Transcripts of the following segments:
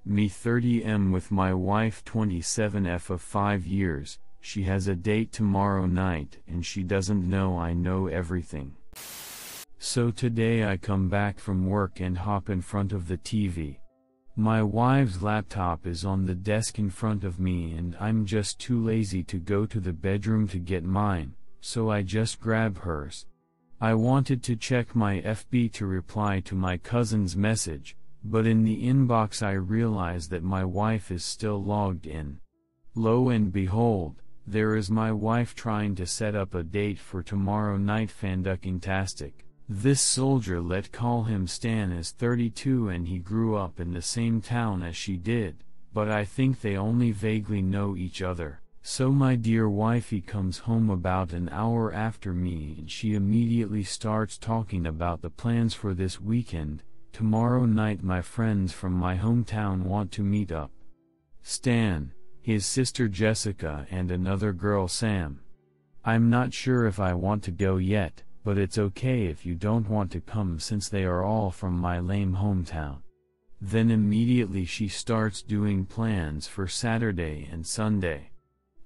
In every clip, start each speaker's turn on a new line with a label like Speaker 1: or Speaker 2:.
Speaker 1: Me 30M with my wife 27F of 5 years, she has a date tomorrow night and she doesn't know I know everything. So today I come back from work and hop in front of the TV. My wife's laptop is on the desk in front of me and I'm just too lazy to go to the bedroom to get mine, so I just grab hers. I wanted to check my FB to reply to my cousin's message, but in the inbox I realize that my wife is still logged in. Lo and behold, there is my wife trying to set up a date for tomorrow night. Fanducking-tastic. This soldier, let's call him Stan, is 32 and he grew up in the same town as she did, but I think they only vaguely know each other. So my dear wifey comes home about an hour after me and she immediately starts talking about the plans for this weekend. Tomorrow night my friends from my hometown want to meet up. Stan, his sister Jessica and another girl Sam. I'm not sure if I want to go yet, but it's okay if you don't want to come since they are all from my lame hometown. Then immediately she starts doing plans for Saturday and Sunday.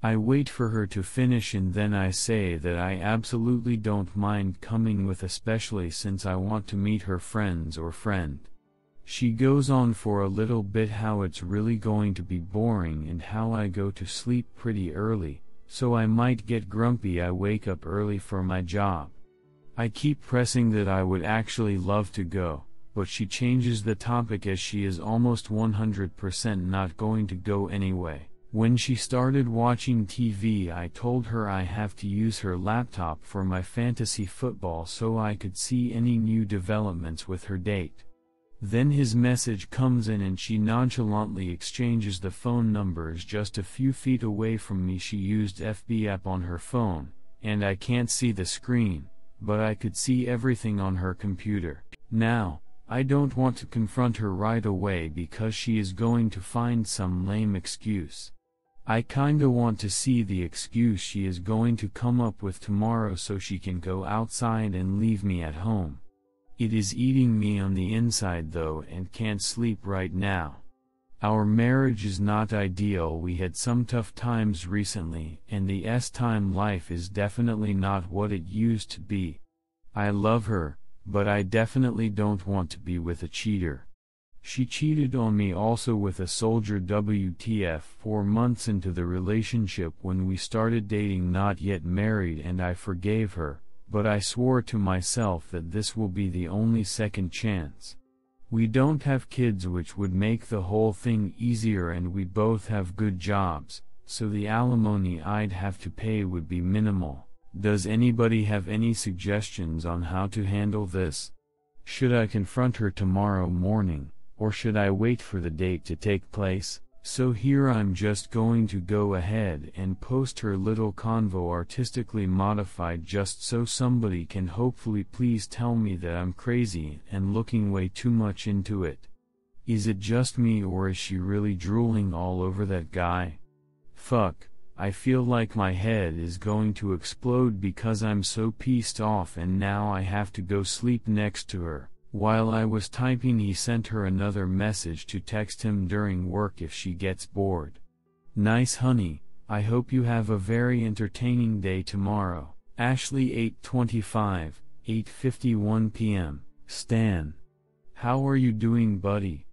Speaker 1: I wait for her to finish and then I say that I absolutely don't mind coming with, especially since I want to meet her friends or friend. She goes on for a little bit how it's really going to be boring and how I go to sleep pretty early, so I might get grumpy. I wake up early for my job. I keep pressing that I would actually love to go, but she changes the topic as she is almost 100% not going to go anyway. When she started watching TV, I told her I have to use her laptop for my fantasy football so I could see any new developments with her date. Then his message comes in and she nonchalantly exchanges the phone numbers just a few feet away from me. She used FB app on her phone, and I can't see the screen, but I could see everything on her computer. Now, I don't want to confront her right away because she is going to find some lame excuse. I kinda want to see the excuse she is going to come up with tomorrow so she can go outside and leave me at home. It is eating me on the inside though and can't sleep right now. Our marriage is not ideal. We had some tough times recently and the S-time life is definitely not what it used to be. I love her, but I definitely don't want to be with a cheater. She cheated on me also with a soldier. WTF. 4 months into the relationship when we started dating, not yet married, and I forgave her, but I swore to myself that this will be the only second chance. We don't have kids, which would make the whole thing easier, and we both have good jobs, so the alimony I'd have to pay would be minimal. Does anybody have any suggestions on how to handle this? Should I confront her tomorrow morning, or should I wait for the date to take place? So here I'm just going to go ahead and post her little convo artistically modified just so somebody can hopefully please tell me that I'm crazy and looking way too much into it. Is it just me or is she really drooling all over that guy? Fuck, I feel like my head is going to explode because I'm so pissed off and now I have to go sleep next to her. While I was typing, he sent her another message to text him during work if she gets bored. Nice honey, I hope you have a very entertaining day tomorrow. Ashley 8:25, 8:51 p.m. Stan. How are you doing, buddy?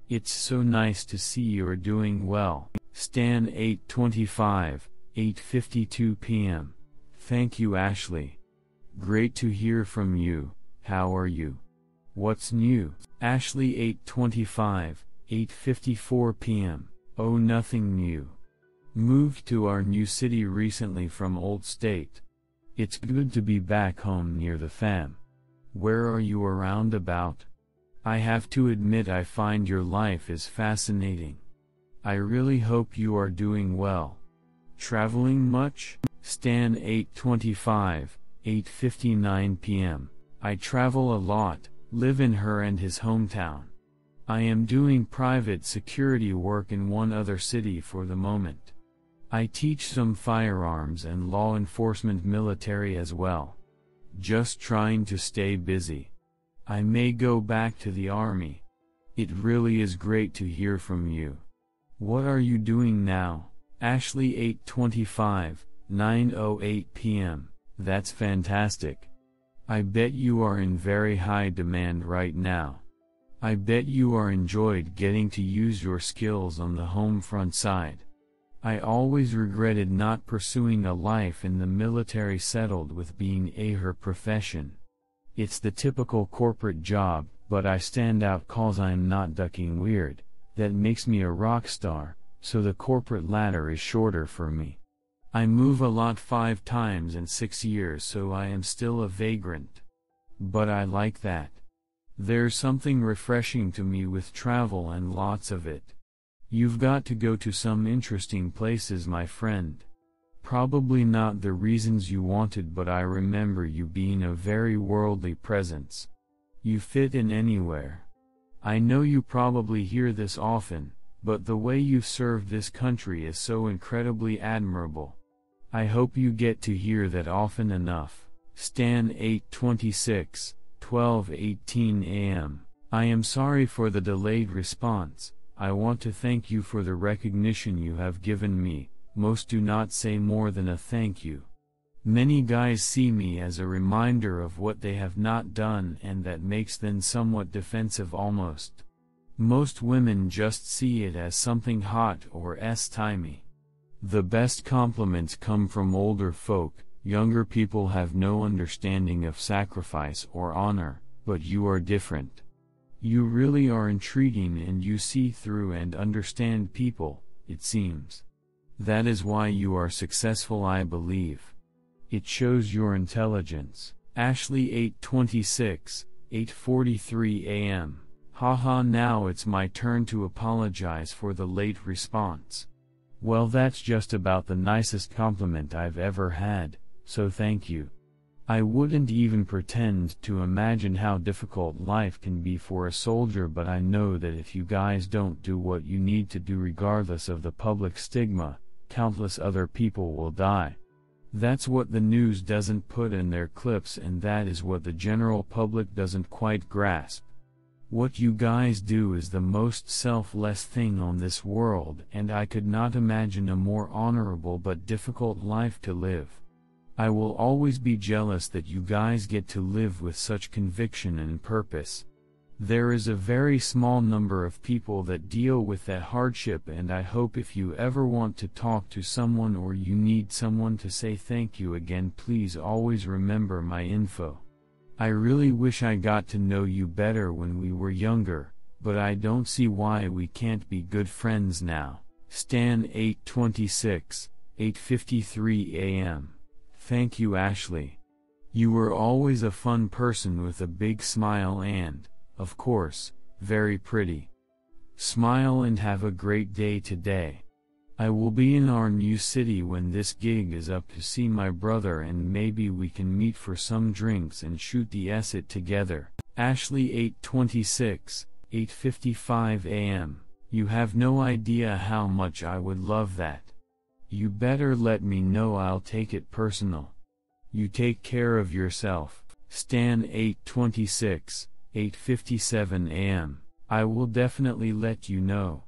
Speaker 1: It's so nice to see you're doing well. Stan 8:25, 8:52 p.m. Thank you, Ashley. Great to hear from you. How are you? What's new? Ashley 8:25, 8:54 p.m. Oh, nothing new. Moved to our new city recently from old state. It's good to be back home near the fam. Where are you around about? I have to admit I find your life is fascinating. I really hope you are doing well. Traveling much? Stan 8:25, 8:59 p.m. I travel a lot. Live in her and his hometown. I am doing private security work in one other city for the moment. I teach some firearms and law enforcement military as well. Just trying to stay busy. I may go back to the army. It really is great to hear from you. What are you doing now? Ashley 8:25, 9:08 p.m. That's fantastic. I bet you are in very high demand right now. I bet you are enjoyed getting to use your skills on the home front side. I always regretted not pursuing a life in the military settled with being her profession. It's the typical corporate job, but I stand out cause I'm not ducking weird. That makes me a rock star, so the corporate ladder is shorter for me. I move a lot 5 times in 6 years, so I am still a vagrant. But I like that. There's something refreshing to me with travel and lots of it. You've got to go to some interesting places, my friend. Probably not the reasons you wanted, but I remember you being a very worldly presence. You fit in anywhere. I know you probably hear this often, but the way you've served this country is so incredibly admirable. I hope you get to hear that often enough. Stan 8:26, 12:18 a.m. I am sorry for the delayed response. I want to thank you for the recognition you have given me. Most do not say more than a thank you. Many guys see me as a reminder of what they have not done, and that makes them somewhat defensive almost. Most women just see it as something hot or timey. The best compliments come from older folk. Younger people have no understanding of sacrifice or honor, but you are different. You really are intriguing, and you see through and understand people, it seems. That is why you are successful, I believe. It shows your intelligence. Ashley 8:26, 8:43 a.m. Haha, now it's my turn to apologize for the late response. Well, that's just about the nicest compliment I've ever had, so thank you. I wouldn't even pretend to imagine how difficult life can be for a soldier, but I know that if you guys don't do what you need to do regardless of the public stigma, countless other people will die. That's what the news doesn't put in their clips, and that is what the general public doesn't quite grasp. What you guys do is the most selfless thing on this world, and I could not imagine a more honorable but difficult life to live. I will always be jealous that you guys get to live with such conviction and purpose. There is a very small number of people that deal with that hardship, and I hope if you ever want to talk to someone or you need someone to say thank you again, please always remember my info. I really wish I got to know you better when we were younger, but I don't see why we can't be good friends now. Stan 8:26, 8:53 a.m. Thank you, Ashley. You were always a fun person with a big smile and, of course, very pretty. Smile and have a great day today. I will be in our new city when this gig is up to see my brother, and maybe we can meet for some drinks and shoot the it together. Ashley 8:26, 8:55 a.m. You have no idea how much I would love that. You better let me know, I'll take it personal. You take care of yourself. Stan 8:26, 8:57 a.m. I will definitely let you know.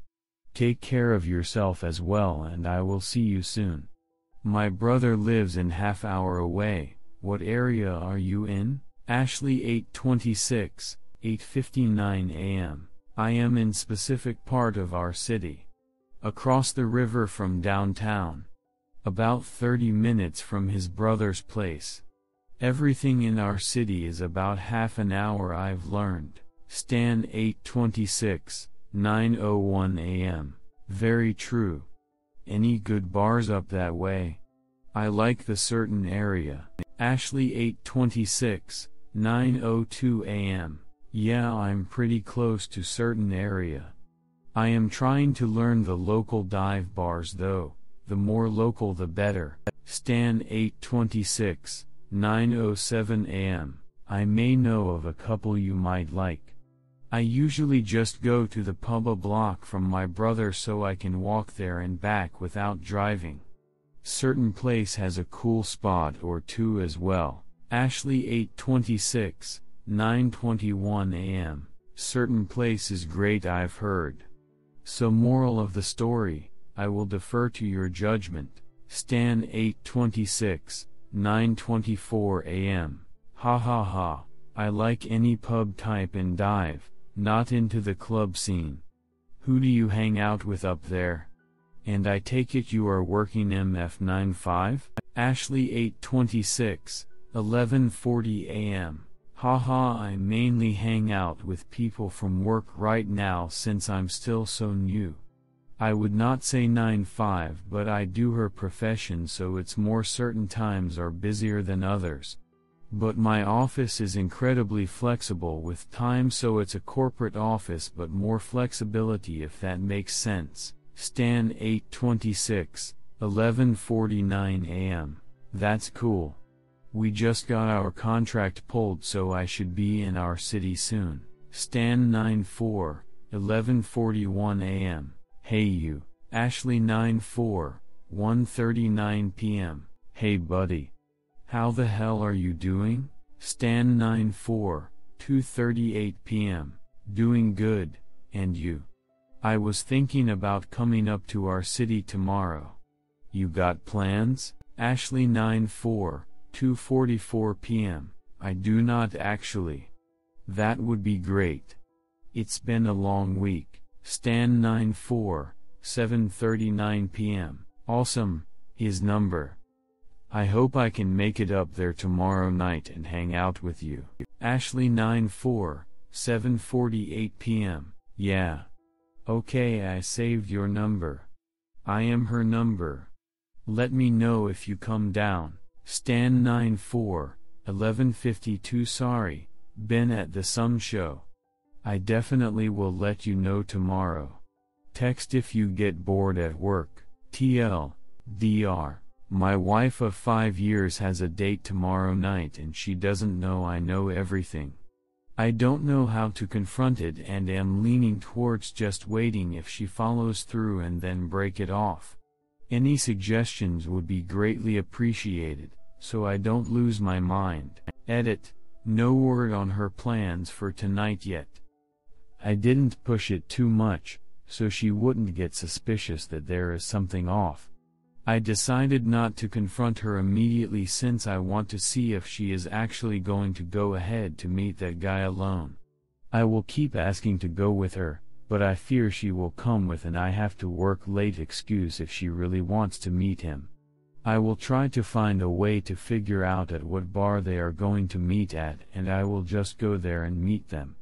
Speaker 1: Take care of yourself as well, and I will see you soon. My brother lives in half hour away. What area are you in? Ashley 8:26, 8:59 a.m. I am in specific part of our city. Across the river from downtown. About 30 minutes from his brother's place. Everything in our city is about half an hour, I've learned. Stan 8:26, 9:01 a.m. Very true. Any good bars up that way? I like the certain area. Ashley 8:26, 9:02 a.m. Yeah, I'm pretty close to certain area. I am trying to learn the local dive bars though, the more local the better. Stan 8:26, 9:07 a.m. I may know of a couple you might like. I usually just go to the pub a block from my brother so I can walk there and back without driving. Certain place has a cool spot or two as well. Ashley 8:26, 9:21 a.m. Certain place is great, I've heard. So moral of the story, I will defer to your judgment. Stan 826, 9:24 a.m. Ha ha ha, I like any pub type and dive, not into the club scene. Who do you hang out with up there? And I take it you are working MF95? Ashley 826, 11:40 a.m. Haha, I mainly hang out with people from work right now since I'm still so new. I would not say 9-5, but I do her profession, so it's more certain times are busier than others. But my office is incredibly flexible with time, so it's a corporate office but more flexibility, if that makes sense. Stan 826, 11:49 a.m. That's cool. We just got our contract pulled, so I should be in our city soon. Stan 94, 11:41 a.m. Hey you, Ashley 94, 1:39 p.m. Hey buddy. How the hell are you doing? Stan 94, 2:38 p.m. Doing good, and you? I was thinking about coming up to our city tomorrow. You got plans? Ashley 94, 2:44 p.m. I do not actually. That would be great. It's been a long week. Stan 94, 7:39 p.m. Awesome, his number. I hope I can make it up there tomorrow night and hang out with you. Ashley 94, 7:48 p.m. Yeah. Okay, I saved your number. I am her number. Let me know if you come down. Stan 94, 11:52 Sorry, been at the some show. I definitely will let you know tomorrow. Text if you get bored at work. TL, DR. My wife of 5 years has a date tomorrow night and she doesn't know I know everything. I don't know how to confront it and am leaning towards just waiting if she follows through and then break it off. Any suggestions would be greatly appreciated, so I don't lose my mind. Edit, no word on her plans for tonight yet. I didn't push it too much, so she wouldn't get suspicious that there is something off. I decided not to confront her immediately since I want to see if she is actually going to go ahead to meet that guy alone. I will keep asking to go with her, but I fear she will come with an I have to work late excuse if she really wants to meet him. I will try to find a way to figure out at what bar they are going to meet at, and I will just go there and meet them.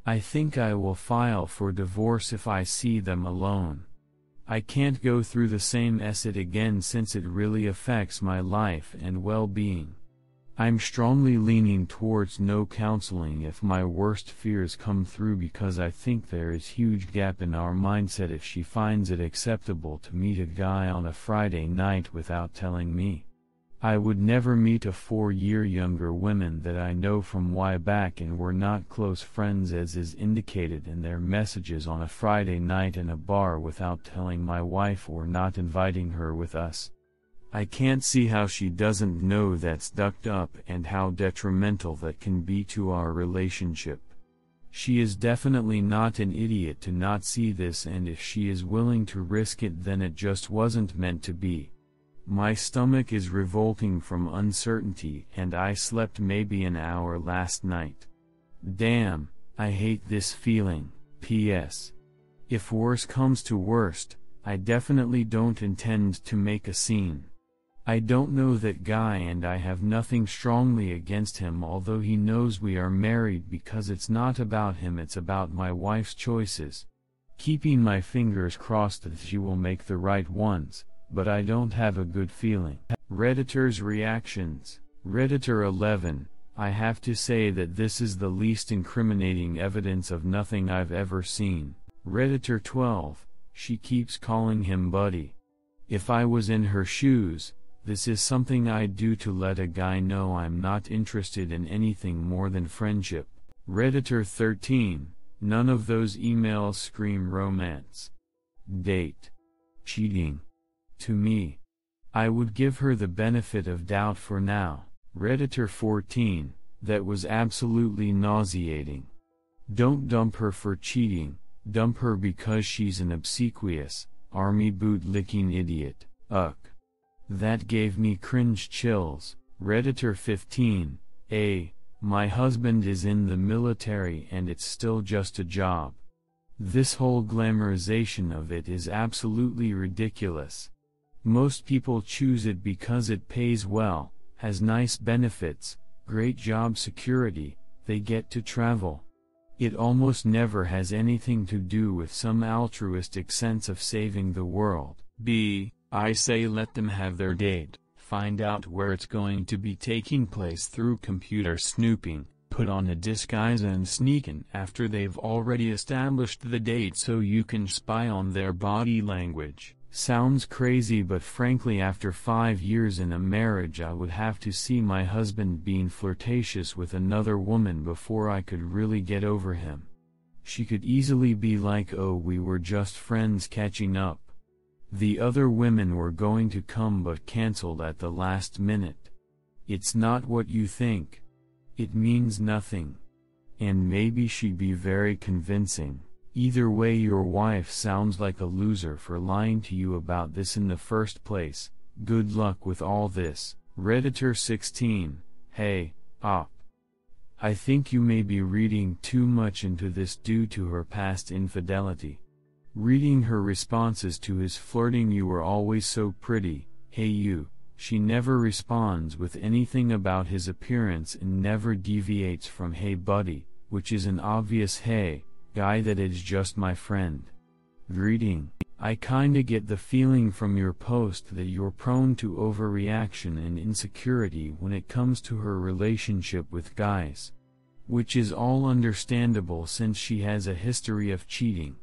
Speaker 1: I think I will file for divorce if I see them alone. I can't go through the same essay again since it really affects my life and well-being. I'm strongly leaning towards no counseling if my worst fears come through, because I think there is huge gap in our mindset if she finds it acceptable to meet a guy on a Friday night without telling me. I would never meet a 4-year younger woman that I know from way back and were not close friends as is indicated in their messages on a Friday night in a bar without telling my wife or not inviting her with us. I can't see how she doesn't know that's ducked up and how detrimental that can be to our relationship. She is definitely not an idiot to not see this, and if she is willing to risk it then it just wasn't meant to be. My stomach is revolting from uncertainty and I slept maybe an hour last night. Damn, I hate this feeling. P.S. If worse comes to worst, I definitely don't intend to make a scene. I don't know that guy and I have nothing strongly against him, although he knows we are married, because it's not about him, it's about my wife's choices. Keeping my fingers crossed that she will make the right ones, but I don't have a good feeling. Redditor's reactions. Redditor 11, I have to say that this is the least incriminating evidence of nothing I've ever seen. Redditor 12, she keeps calling him buddy. If I was in her shoes, this is something I'd do to let a guy know I'm not interested in anything more than friendship. Redditor 13, none of those emails scream romance. Date. Cheating. To me. I would give her the benefit of doubt for now. Redditor 14, that was absolutely nauseating. Don't dump her for cheating, dump her because she's an obsequious, army boot-licking idiot. Ugh. That gave me cringe chills. Redditor 15, my husband is in the military and it's still just a job. This whole glamorization of it is absolutely ridiculous. Most people choose it because it pays well, has nice benefits, great job security, they get to travel. It almost never has anything to do with some altruistic sense of saving the world. I say let them have their date, find out where it's going to be taking place through computer snooping, put on a disguise and sneak in after they've already established the date so you can spy on their body language. Sounds crazy, but frankly after 5 years in a marriage I would have to see my husband being flirtatious with another woman before I could really get over him. She could easily be like, oh, we were just friends catching up. The other women were going to come but cancelled at the last minute. It's not what you think. It means nothing. And maybe she'd be very convincing. Either way, your wife sounds like a loser for lying to you about this in the first place. Good luck with all this. Redditor 16, I think you may be reading too much into this due to her past infidelity. Reading her responses to his flirting, you were always so pretty, hey you, she never responds with anything about his appearance and never deviates from hey buddy, which is an obvious hey, guy that is just my friend. Greeting. I kinda get the feeling from your post that you're prone to overreaction and insecurity when it comes to her relationship with guys. Which is all understandable since she has a history of cheating.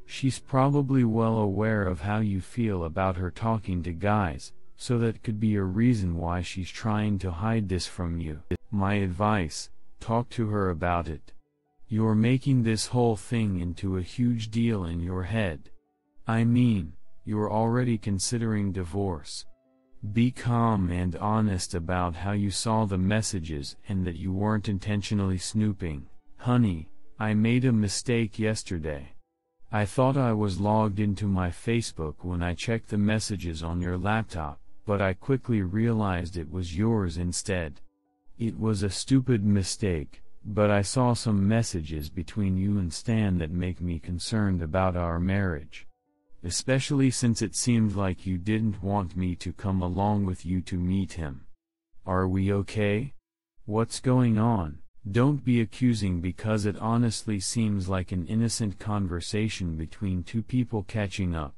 Speaker 1: She's probably well aware of how you feel about her talking to guys, so that could be a reason why she's trying to hide this from you. My advice, talk to her about it. You're making this whole thing into a huge deal in your head. I mean, you're already considering divorce. Be calm and honest about how you saw the messages and that you weren't intentionally snooping. Honey, I made a mistake yesterday. I thought I was logged into my Facebook when I checked the messages on your laptop, but I quickly realized it was yours instead. It was a stupid mistake, but I saw some messages between you and Stan that make me concerned about our marriage. Especially since it seemed like you didn't want me to come along with you to meet him. Are we okay? What's going on? Don't be accusing because it honestly seems like an innocent conversation between two people catching up.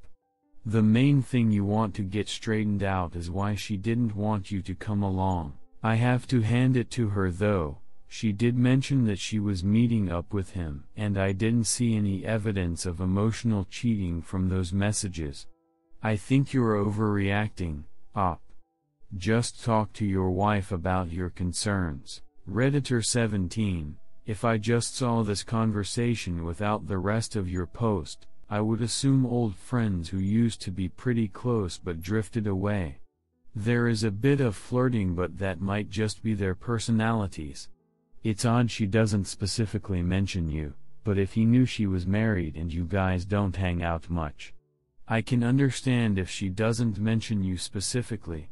Speaker 1: The main thing you want to get straightened out is why she didn't want you to come along. I have to hand it to her though, she did mention that she was meeting up with him, and I didn't see any evidence of emotional cheating from those messages. I think you're overreacting, Op. Just talk to your wife about your concerns. Redditor 17, if I just saw this conversation without the rest of your post, I would assume old friends who used to be pretty close but drifted away. There is a bit of flirting, but that might just be their personalities. It's odd she doesn't specifically mention you, but if he knew she was married and you guys don't hang out much. I can understand if she doesn't mention you specifically.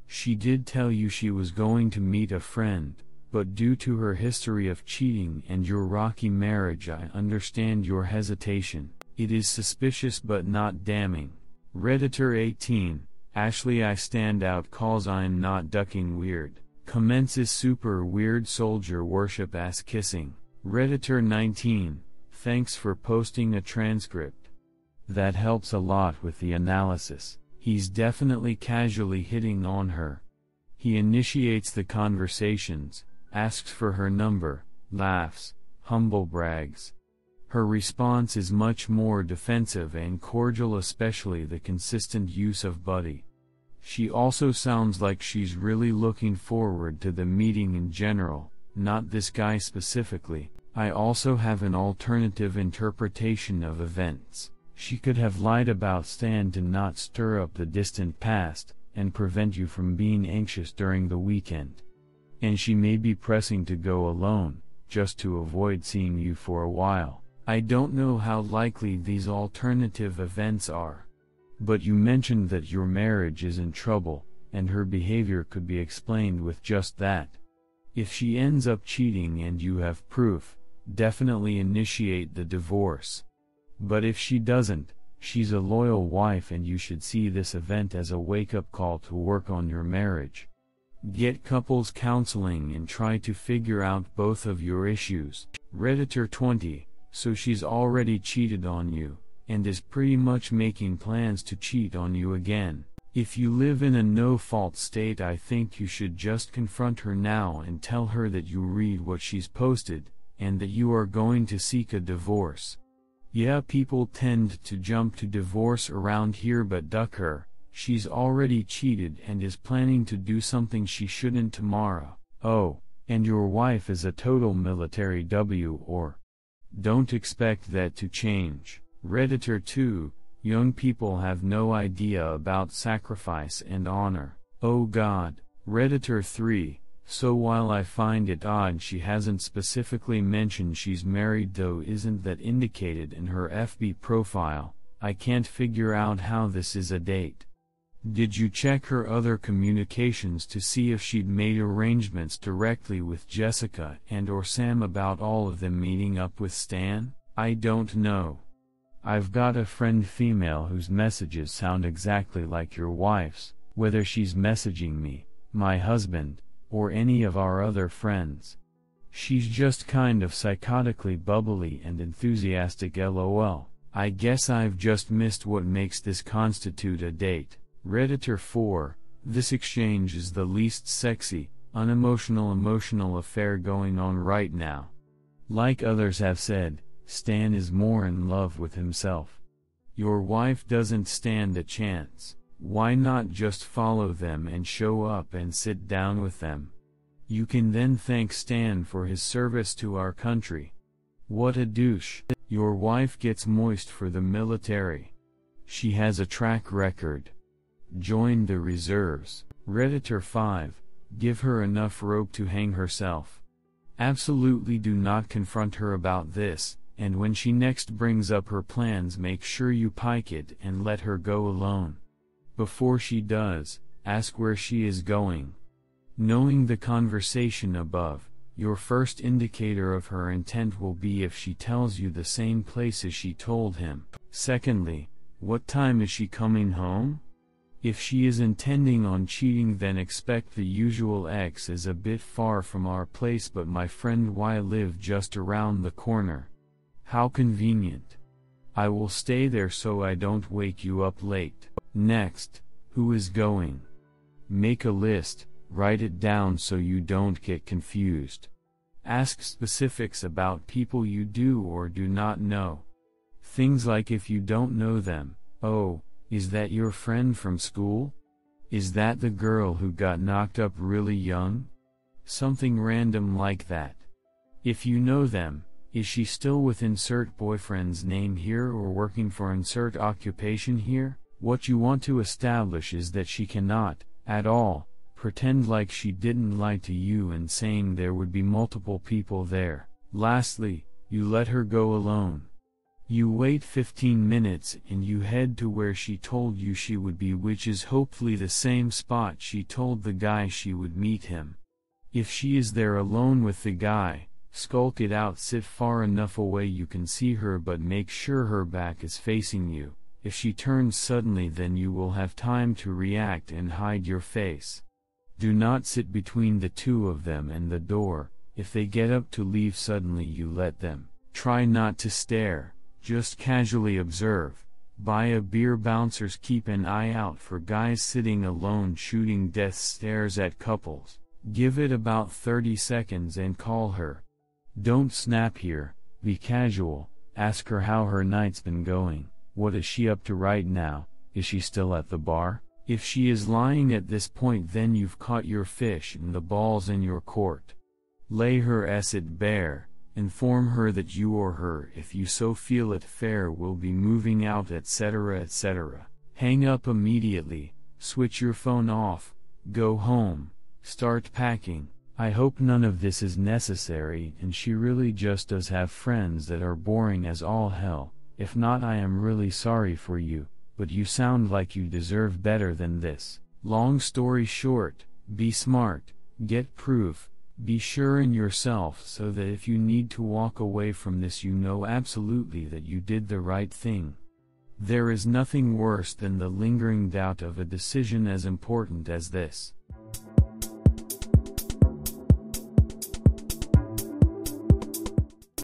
Speaker 1: She did tell you she was going to meet a friend, but due to her history of cheating and your rocky marriage, I understand your hesitation. It is suspicious but not damning. Redditor 18, Ashley, I stand out cause I'm not ducking weird. Commences super weird soldier worship ass kissing. Redditor 19, thanks for posting a transcript. That helps a lot with the analysis. He's definitely casually hitting on her. He initiates the conversations, asks for her number, laughs, humble brags. Her response is much more defensive and cordial, especially the consistent use of buddy. She also sounds like she's really looking forward to the meeting in general, not this guy specifically. I also have an alternative interpretation of events. She could have lied about Stan to not stir up the distant past, and prevent you from being anxious during the weekend. And she may be pressing to go alone, just to avoid seeing you for a while. I don't know how likely these alternative events are. But you mentioned that your marriage is in trouble, and her behavior could be explained with just that. If she ends up cheating and you have proof, definitely initiate the divorce. But if she doesn't, she's a loyal wife and you should see this event as a wake-up call to work on your marriage. Get couples counseling and try to figure out both of your issues. Redditor 20, so she's already cheated on you, and is pretty much making plans to cheat on you again. If you live in a no-fault state, I think you should just confront her now and tell her that you read what she's posted, and that you are going to seek a divorce. Yeah, people tend to jump to divorce around here, but duck her. She's already cheated and is planning to do something she shouldn't tomorrow. Oh, and your wife is a total military W or. Don't expect that to change. Redditor 2, young people have no idea about sacrifice and honor. Oh God. Redditor 3, so while I find it odd she hasn't specifically mentioned she's married, though isn't that indicated in her FB profile, I can't figure out how this is a date. Did you check her other communications to see if she'd made arrangements directly with Jessica and or Sam about all of them meeting up with Stan? I don't know. I've got a friend female whose messages sound exactly like your wife's, whether she's messaging me, my husband, or any of our other friends. She's just kind of psychotically bubbly and enthusiastic, lol. I guess I've just missed what makes this constitute a date. Redditor 4, this exchange is the least sexy, unemotional emotional affair going on right now. Like others have said, Stan is more in love with himself. Your wife doesn't stand a chance. Why not just follow them and show up and sit down with them? You can then thank Stan for his service to our country. What a douche. Your wife gets moist for the military. She has a track record. Join the reserves. Redditor 5, give her enough rope to hang herself. Absolutely do not confront her about this, and when she next brings up her plans, make sure you pike it and let her go alone. Before she does, ask where she is going. Knowing the conversation above, your first indicator of her intent will be if she tells you the same place as she told him. Secondly, what time is she coming home? If she is intending on cheating, then expect the usual X is a bit far from our place, but my friend Y live just around the corner. How convenient. I will stay there so I don't wake you up late. Next, who is going? Make a list, write it down so you don't get confused. Ask specifics about people you do or do not know. Things like if you don't know them, oh, is that your friend from school? Is that the girl who got knocked up really young? Something random like that. If you know them, is she still with insert boyfriend's name here or working for insert occupation here? What you want to establish is that she cannot, at all, pretend like she didn't lie to you and saying there would be multiple people there. Lastly, you let her go alone. You wait 15 minutes and you head to where she told you she would be, which is hopefully the same spot she told the guy she would meet him. If she is there alone with the guy, skulk it out, sit far enough away you can see her but make sure her back is facing you. If she turns suddenly, then you will have time to react and hide your face. Do not sit between the two of them and the door. If they get up to leave suddenly, you let them. Try not to stare. Just casually observe. Buy a beer. Bouncers keep an eye out for guys sitting alone shooting death stares at couples. Give it about 30 seconds and call her. Don't snap here, be casual. Ask her how her night's been going. What is she up to right now? Is she still at the bar? If she is lying at this point, then you've caught your fish and the ball's in your court. Lay her asset bare. Inform her that you or her, if you so feel it fair, will be moving out, etc., etc. Hang up immediately, switch your phone off, go home, start packing. I hope none of this is necessary and she really just does have friends that are boring as all hell. If not, I am really sorry for you, but you sound like you deserve better than this. Long story short, be smart, get proof, be sure in yourself so that if you need to walk away from this you know absolutely that you did the right thing. There is nothing worse than the lingering doubt of a decision as important as this.